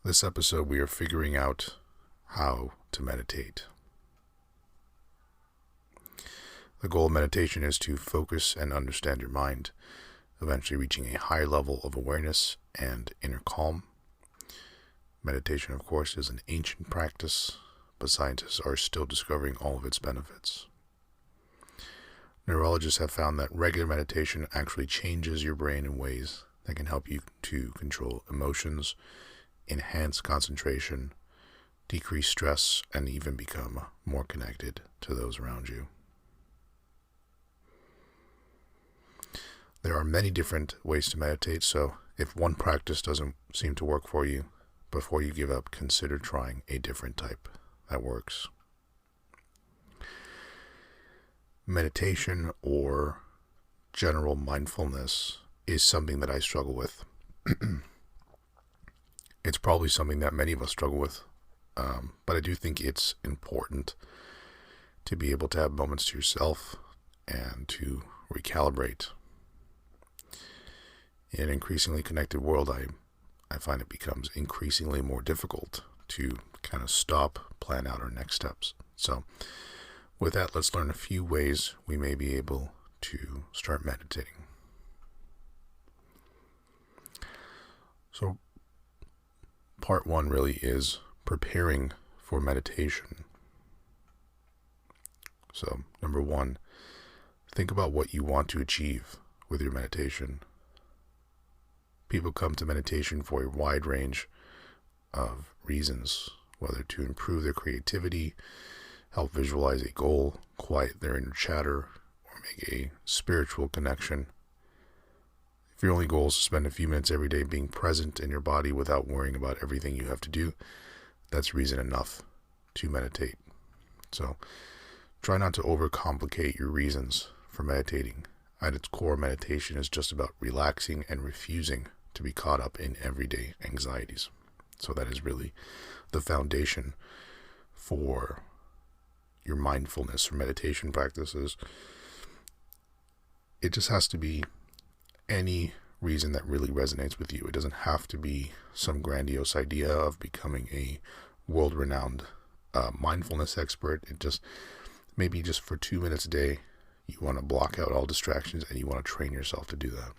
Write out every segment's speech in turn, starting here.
This episode, we are figuring out how to meditate. The goal of meditation is to focus and understand your mind, eventually reaching a higher level of awareness and inner calm. Meditation, of course, is an ancient practice, but scientists are still discovering all of its benefits. Neurologists have found that regular meditation actually changes your brain in ways that can help you to control emotions, enhance concentration, decrease stress, and even become more connected to those around you. There are many different ways to meditate, so if one practice doesn't seem to work for you, before you give up, consider trying a different type that works. Meditation or general mindfulness is something that I struggle with. It's probably something that many of us struggle with, but I do think it's important to be able to have moments to yourself and to recalibrate. In an increasingly connected world, I find it becomes increasingly more difficult to kind of stop, plan out our next steps. So with that, let's learn a few ways we may be able to start meditating. So part one really is preparing for meditation. So number one, think about what you want to achieve with your meditation. People come to meditation for a wide range of reasons, whether to improve their creativity, help visualize a goal, quiet their inner chatter, or make a spiritual connection. If your only goal is to spend a few minutes every day being present in your body without worrying about everything you have to do, that's reason enough to meditate. So try not to overcomplicate your reasons for meditating. At its core, meditation is just about relaxing and refusing to be caught up in everyday anxieties. So that is really the foundation for your mindfulness or meditation practices. It just has to be any reason that really resonates with you. It doesn't have to be some grandiose idea of becoming a world-renowned mindfulness expert. It just, maybe just for 2 minutes a day, you want to block out all distractions and you want to train yourself to do that.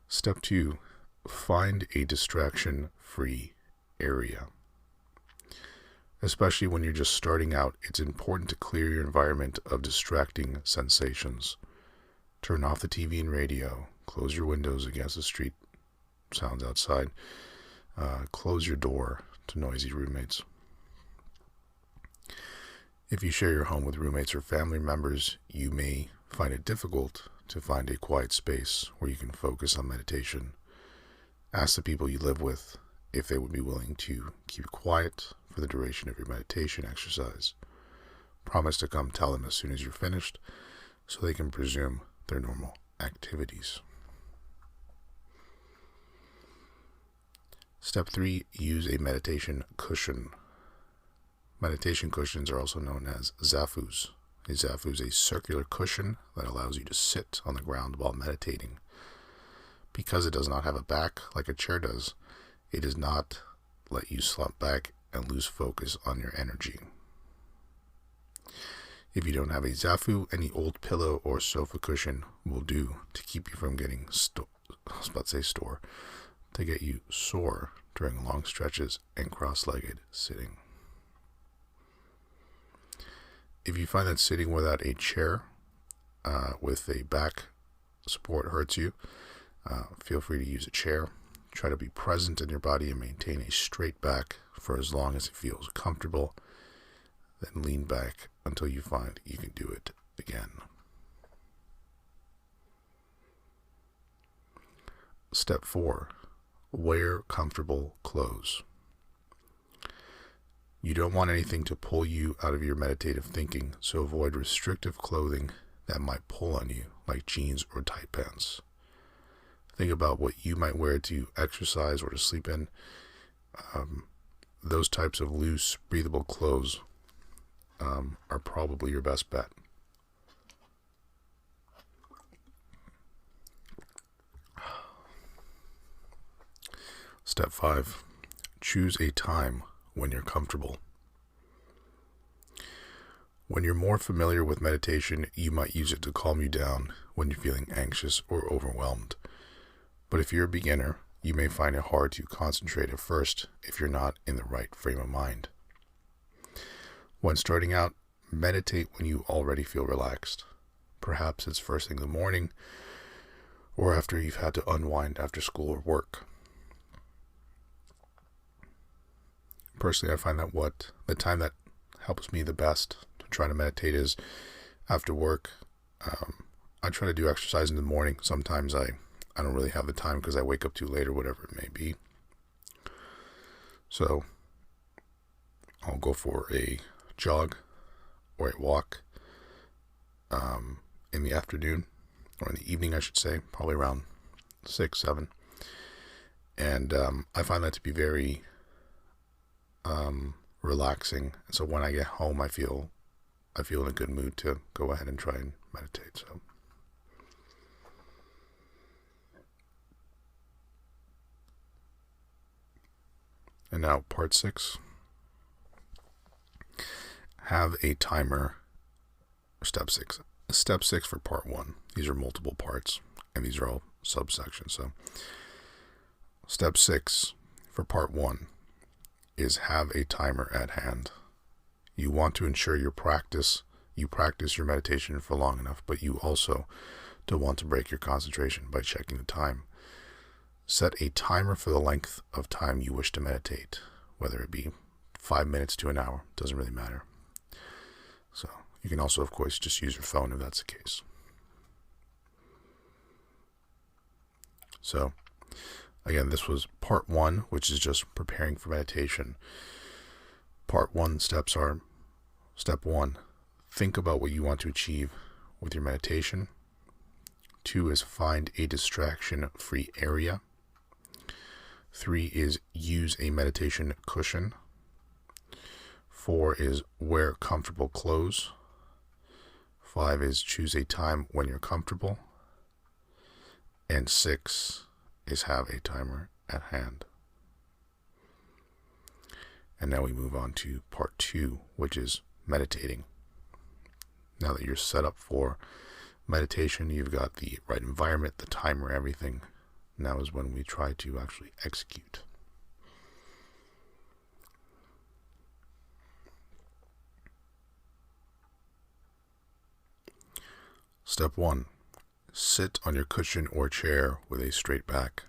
Step 2, find a distraction-free area. Especially when you're just starting out, it's important to clear your environment of distracting sensations. Turn off the TV and radio. Close your windows against the street sounds outside. Close your door to noisy roommates. If you share your home with roommates or family members, you may find it difficult to find a quiet space where you can focus on meditation. Ask the people you live with if they would be willing to keep quiet for the duration of your meditation exercise. Promise to come tell them as soon as you're finished so they can resume their normal activities. Step 3, use a meditation cushion. Meditation cushions are also known as zafus. A zafu is a circular cushion that allows you to sit on the ground while meditating. Because it does not have a back like a chair does, it does not let you slump back and lose focus on your energy. If you don't have a zafu, any old pillow or sofa cushion will do to keep you from getting to get you sore during long stretches and cross-legged sitting. If you find that sitting without a chair with a back support hurts you, feel free to use a chair. Try to be present in your body and maintain a straight back for as long as it feels comfortable. Then lean back until you find you can do it again. Step 4, wear comfortable clothes. You don't want anything to pull you out of your meditative thinking, so avoid restrictive clothing that might pull on you, like jeans or tight pants. Think about what you might wear to exercise or to sleep in. Those types of loose, breathable clothes are probably your best bet. Step 5, choose a time when you're comfortable. When you're more familiar with meditation, you might use it to calm you down when you're feeling anxious or overwhelmed. But if you're a beginner, you may find it hard to concentrate at first if you're not in the right frame of mind. When starting out, meditate when you already feel relaxed. Perhaps it's first thing in the morning or after you've had to unwind after school or work. Personally, I find that the time that helps me the best to try to meditate is after work. I try to do exercise in the morning. Sometimes I don't really have the time because I wake up too late or whatever it may be. So I'll go for a jog or a walk in the afternoon, or in the evening I should say, probably around 6, 7. And I find that to be very relaxing. And so when I get home, I feel in a good mood to go ahead and try and meditate. So and now part 6. Have a timer. Step 6. Step 6 for part 1. These are multiple parts, and these are all subsections. So step 6 for part 1 is have a timer at hand. You want to ensure you practice your meditation for long enough, but you also don't want to break your concentration by checking the time. Set a timer for the length of time you wish to meditate, whether it be 5 minutes to an hour, doesn't really matter. So you can also, of course, just use your phone if that's the case. So again, this was part 1, which is just preparing for meditation. Part 1 steps are: step 1, think about what you want to achieve with your meditation. 2 is find a distraction-free area. 3 is use a meditation cushion. 4 is wear comfortable clothes. 5 is choose a time when you're comfortable. And 6 is have a timer at hand. And now we move on to part 2, which is meditating. Now that you're set up for meditation, you've got the right environment, the timer, everything. Now is when we try to actually execute. Step 1. Sit on your cushion or chair with a straight back.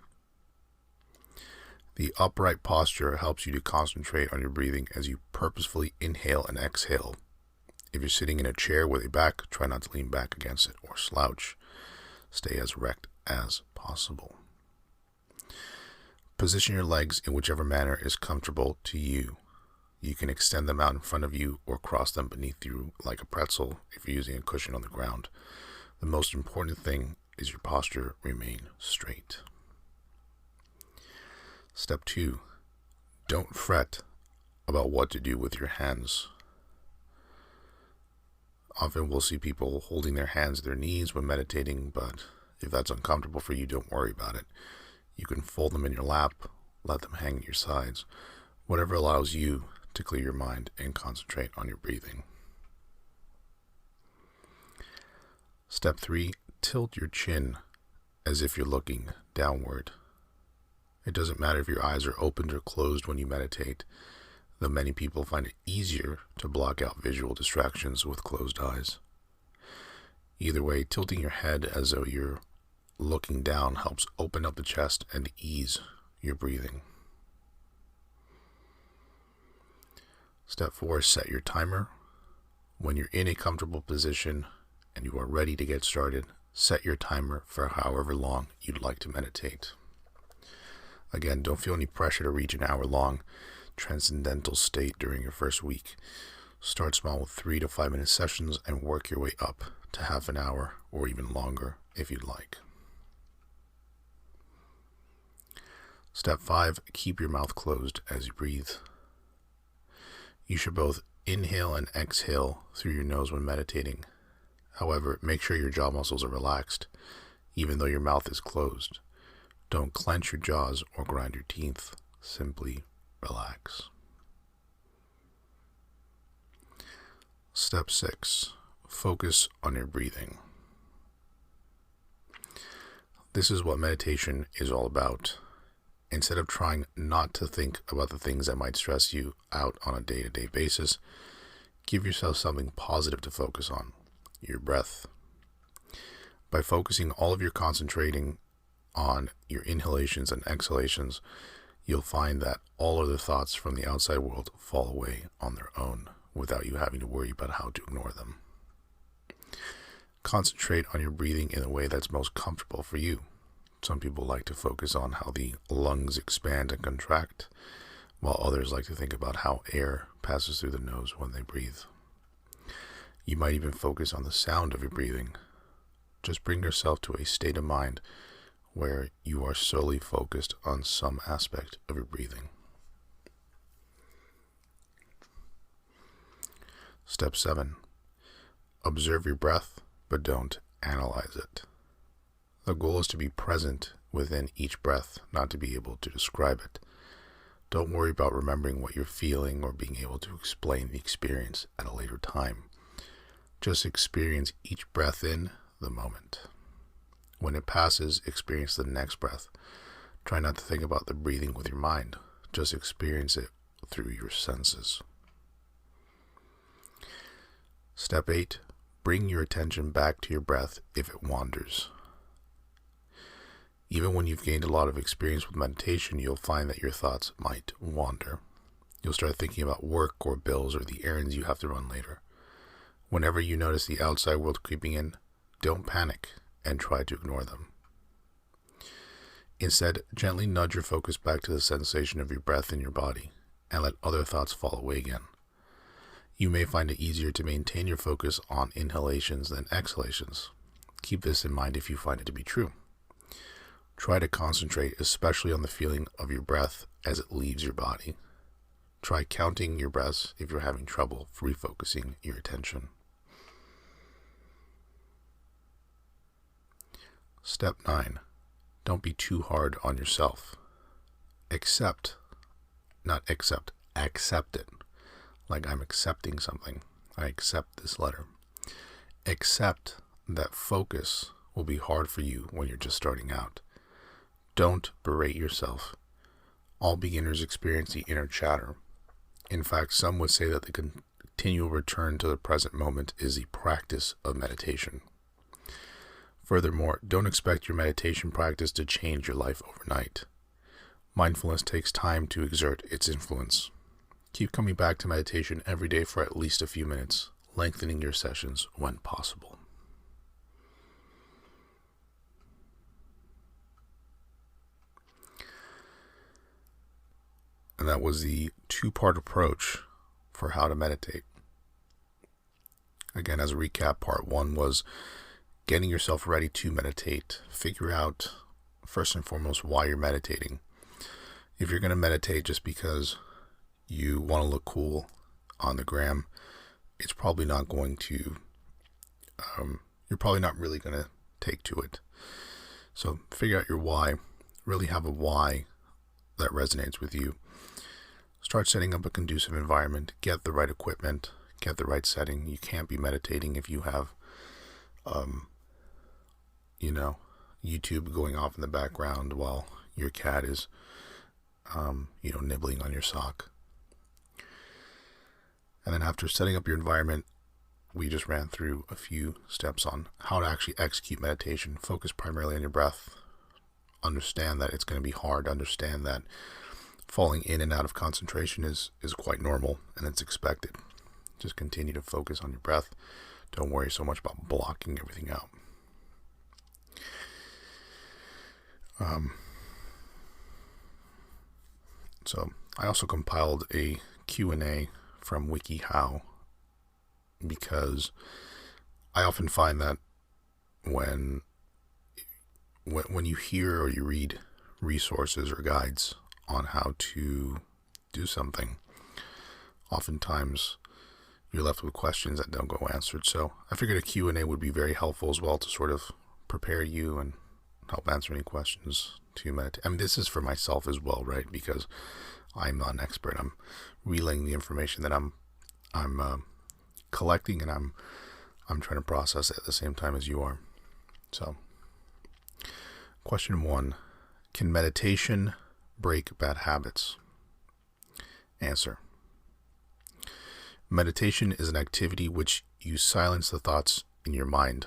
The upright posture helps you to concentrate on your breathing as you purposefully inhale and exhale. If you're sitting in a chair with a back, try not to lean back against it or slouch. Stay as erect as possible. Position your legs in whichever manner is comfortable to you. You can extend them out in front of you or cross them beneath you like a pretzel if you're using a cushion on the ground. The most important thing is your posture remain straight. Step 2. Don't fret about what to do with your hands. Often we'll see people holding their hands at their knees when meditating, but if that's uncomfortable for you, don't worry about it. You can fold them in your lap, let them hang at your sides, whatever allows you to clear your mind and concentrate on your breathing. Step 3, tilt your chin as if you're looking downward. It doesn't matter if your eyes are opened or closed when you meditate, though many people find it easier to block out visual distractions with closed eyes. Either way, tilting your head as though you're looking down helps open up the chest and ease your breathing. Step 4, set your timer. When you're in a comfortable position and you are ready to get started, set your timer for however long you'd like to meditate. Again, don't feel any pressure to reach an hour-long transcendental state during your first week. Start small with 3 to 5 minute sessions and work your way up to half an hour or even longer if you'd like. Step 5, keep your mouth closed as you breathe. You should both inhale and exhale through your nose when meditating. However, make sure your jaw muscles are relaxed, even though your mouth is closed. Don't clench your jaws or grind your teeth. Simply relax. Step 6. Focus on your breathing. This is what meditation is all about. Instead of trying not to think about the things that might stress you out on a day-to-day basis, give yourself something positive to focus on, your breath. By focusing all of your concentrating on your inhalations and exhalations, you'll find that all other thoughts from the outside world fall away on their own without you having to worry about how to ignore them. Concentrate on your breathing in a way that's most comfortable for you. Some people like to focus on how the lungs expand and contract, while others like to think about how air passes through the nose when they breathe. You might even focus on the sound of your breathing. Just bring yourself to a state of mind where you are solely focused on some aspect of your breathing. Step 7. Observe your breath, but don't analyze it. The goal is to be present within each breath, not to be able to describe it. Don't worry about remembering what you're feeling or being able to explain the experience at a later time. Just experience each breath in the moment. When it passes, experience the next breath. Try not to think about the breathing with your mind. Just experience it through your senses. Step 8. Bring your attention back to your breath if it wanders. Even when you've gained a lot of experience with meditation, you'll find that your thoughts might wander. You'll start thinking about work or bills or the errands you have to run later. Whenever you notice the outside world creeping in, don't panic and try to ignore them. Instead, gently nudge your focus back to the sensation of your breath in your body and let other thoughts fall away again. You may find it easier to maintain your focus on inhalations than exhalations. Keep this in mind if you find it to be true. Try to concentrate especially on the feeling of your breath as it leaves your body. Try counting your breaths if you're having trouble refocusing your attention. Step 9. Don't be too hard on yourself. Accept it. Like I'm accepting something. I accept this letter. Accept that focus will be hard for you when you're just starting out. Don't berate yourself. All beginners experience the inner chatter. In fact, some would say that the continual return to the present moment is the practice of meditation. Furthermore, don't expect your meditation practice to change your life overnight. Mindfulness takes time to exert its influence. Keep coming back to meditation every day for at least a few minutes, lengthening your sessions when possible. And that was the 2-part approach for how to meditate. Again, as a recap, part 1 was getting yourself ready to meditate. Figure out, first and foremost, why you're meditating. If you're going to meditate just because you want to look cool on the gram, it's probably not going to, you're probably not really going to take to it. So figure out your why. Really have a why that resonates with you. Start setting up a conducive environment. Get the right equipment. Get the right setting. You can't be meditating if you have, YouTube going off in the background while your cat is, nibbling on your sock. And then after setting up your environment, we just ran through a few steps on how to actually execute meditation. Focus primarily on your breath. Understand that it's going to be hard. Understand that falling in and out of concentration is quite normal and it's expected. Just continue to focus on your breath. Don't worry so much about blocking everything out. So I also compiled a Q&A from WikiHow because I often find that when you hear or you read resources or guides on how to do something, oftentimes you're left with questions that don't go answered. So I figured a Q&A would be very helpful as well to sort of prepare you and help answer any questions to meditate. I mean, this is for myself as well, right? Because I'm not an expert. I'm relaying the information that I'm collecting, and I'm trying to process it at the same time as you are. So, question 1: can meditation break bad habits? Answer: meditation is an activity which you silence the thoughts in your mind.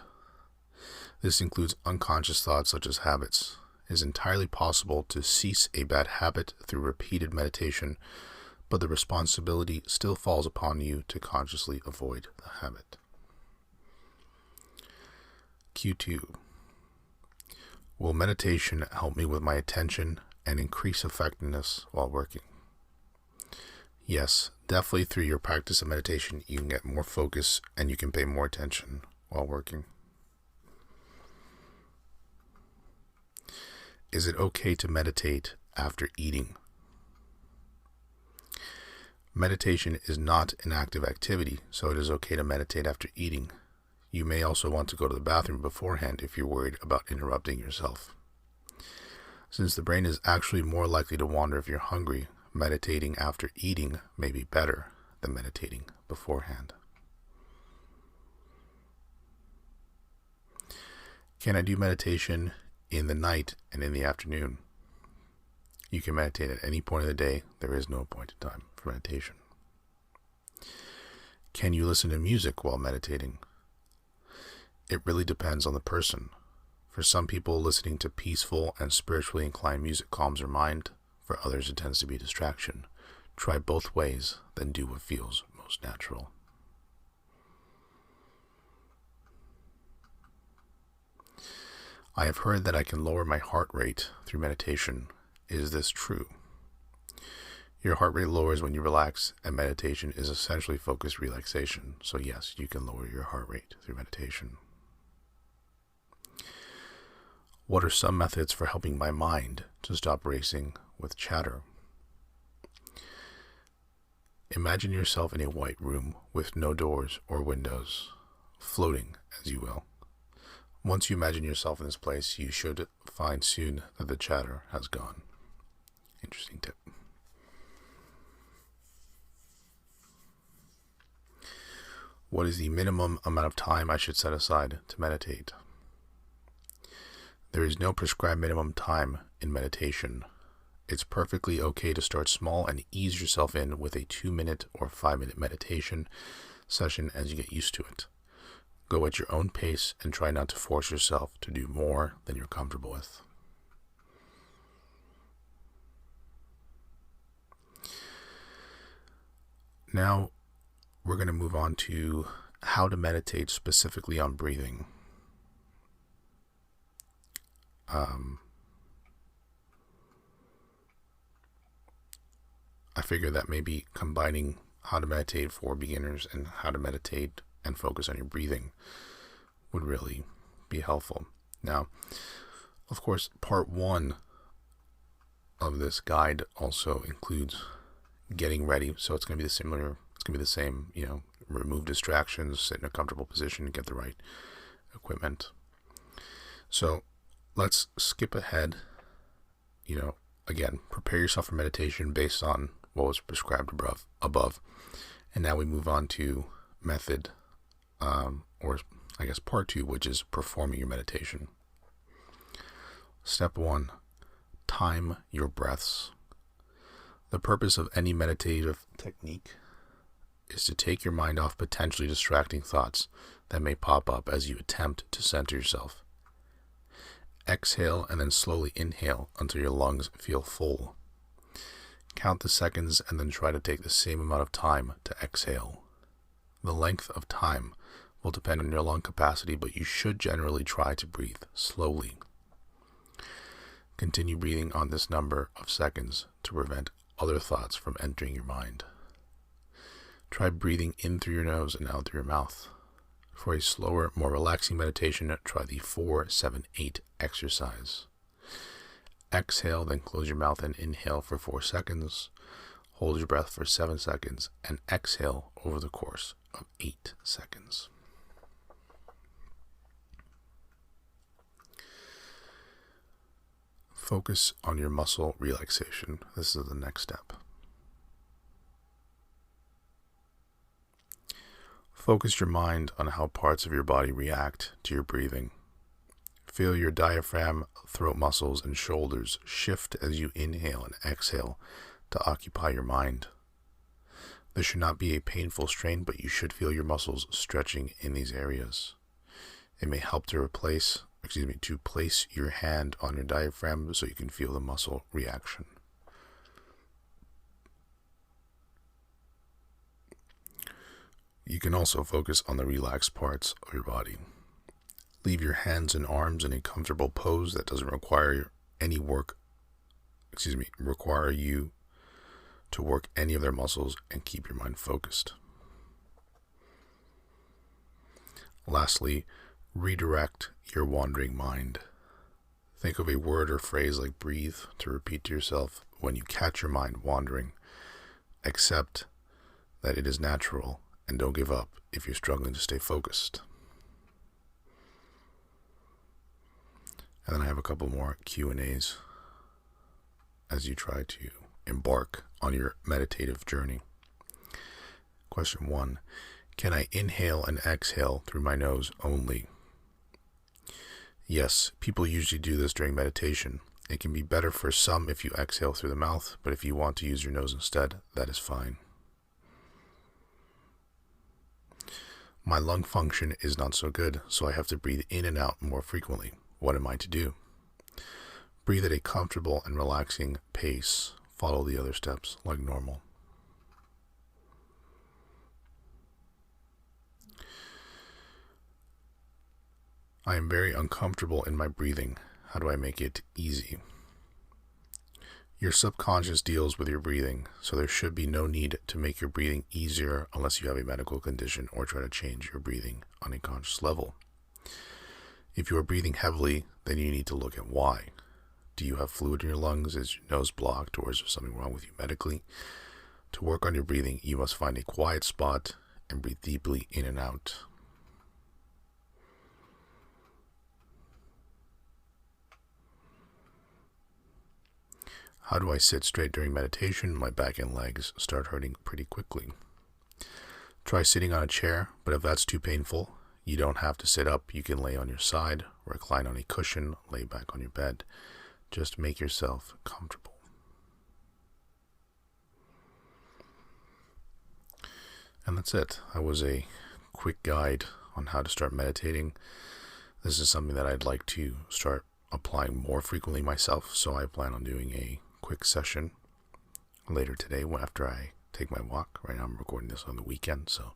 This includes unconscious thoughts such as habits. It is entirely possible to cease a bad habit through repeated meditation, but the responsibility still falls upon you to consciously avoid the habit. Q2: will meditation help me with my attention and increase effectiveness while working? Yes, definitely through your practice of meditation, you can get more focus and you can pay more attention while working. Is it okay to meditate after eating? Meditation is not an active activity, so it is okay to meditate after eating. You may also want to go to the bathroom beforehand if you're worried about interrupting yourself. Since the brain is actually more likely to wander if you're hungry, meditating after eating may be better than meditating beforehand. Can I do meditation in the night and in the afternoon? You can meditate at any point of the day. There is no appointed time for meditation. Can you listen to music while meditating? It really depends on the person. For some people, listening to peaceful and spiritually inclined music calms their mind. For others, it tends to be a distraction. Try both ways, then do what feels most natural. I have heard that I can lower my heart rate through meditation. Is this true? Your heart rate lowers when you relax, and meditation is essentially focused relaxation. So yes, you can lower your heart rate through meditation. What are some methods for helping my mind to stop racing with chatter? Imagine yourself in a white room with no doors or windows, floating, as you will. Once you imagine yourself in this place, you should find soon that the chatter has gone. Interesting tip. What is the minimum amount of time I should set aside to meditate? There is no prescribed minimum time in meditation. It's perfectly okay to start small and ease yourself in with a 2-minute or 5-minute meditation session as you get used to it. Go at your own pace and try not to force yourself to do more than you're comfortable with. Now, we're going to move on to how to meditate specifically on breathing. I figure that maybe combining how to meditate for beginners and how to meditate and focus on your breathing would really be helpful. Now, of course, part 1 of this guide also includes getting ready. So it's going to be the same, remove distractions, sit in a comfortable position, get the right equipment. So let's skip ahead. Again, prepare yourself for meditation based on what was prescribed above. And now we move on to method, or I guess part 2, which is performing your meditation. Step 1, time your breaths. The purpose of any meditative technique is to take your mind off potentially distracting thoughts that may pop up as you attempt to center yourself. Exhale and then slowly inhale until your lungs feel full. Count the seconds and then try to take the same amount of time to exhale. The length of time will depend on your lung capacity, but you should generally try to breathe slowly. Continue breathing on this number of seconds to prevent other thoughts from entering your mind. Try breathing in through your nose and out through your mouth. For a slower, more relaxing meditation, try the 4-7-8 exercise. Exhale, then close your mouth and inhale for 4 seconds. Hold your breath for 7 seconds and exhale over the course of 8 seconds. Focus on your muscle relaxation. This is the next step. Focus your mind on how parts of your body react to your breathing. Feel your diaphragm, throat muscles, and shoulders shift as you inhale and exhale to occupy your mind. This should not be a painful strain, but you should feel your muscles stretching in these areas. It may help to place your hand on your diaphragm so you can feel the muscle reaction. You can also focus on the relaxed parts of your body. Leave your hands and arms in a comfortable pose that doesn't require you to work any of their muscles, and keep your mind focused. Lastly, redirect your wandering mind. Think of a word or phrase like breathe to repeat to yourself when you catch your mind wandering. Accept that it is natural and don't give up if you're struggling to stay focused. And then I have a couple more Q&As as you try to embark on your meditative journey. Question 1. Can I inhale and exhale through my nose only? Yes, people usually do this during meditation. It can be better for some if you exhale through the mouth, but if you want to use your nose instead, that is fine. My lung function is not so good, so I have to breathe in and out more frequently. What am I to do? Breathe at a comfortable and relaxing pace. Follow the other steps like normal. I am very uncomfortable in my breathing. How do I make it easy? Your subconscious deals with your breathing, so there should be no need to make your breathing easier unless you have a medical condition or try to change your breathing on a conscious level. If you are breathing heavily, then you need to look at why. Do you have fluid in your lungs? Is your nose blocked, or is there something wrong with you medically? To work on your breathing, you must find a quiet spot and breathe deeply in and out. How do I sit straight during meditation? My back and legs start hurting pretty quickly. Try sitting on a chair, but if that's too painful, you don't have to sit up. You can lay on your side, recline on a cushion, lay back on your bed. Just make yourself comfortable. And that's it. That was a quick guide on how to start meditating. This is something that I'd like to start applying more frequently myself, so I plan on doing a quick session later today after I take my walk. Right now I'm recording this on the weekend, so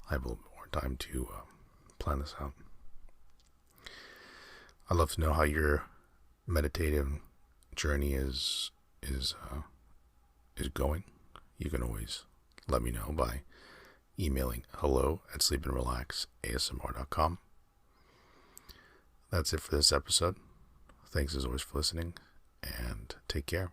I have a little more time to plan this out. I'd love to know how your meditative journey is going. You can always let me know by emailing hello@sleepandrelaxasmr.com. That's it for this episode. Thanks as always for listening, and take care.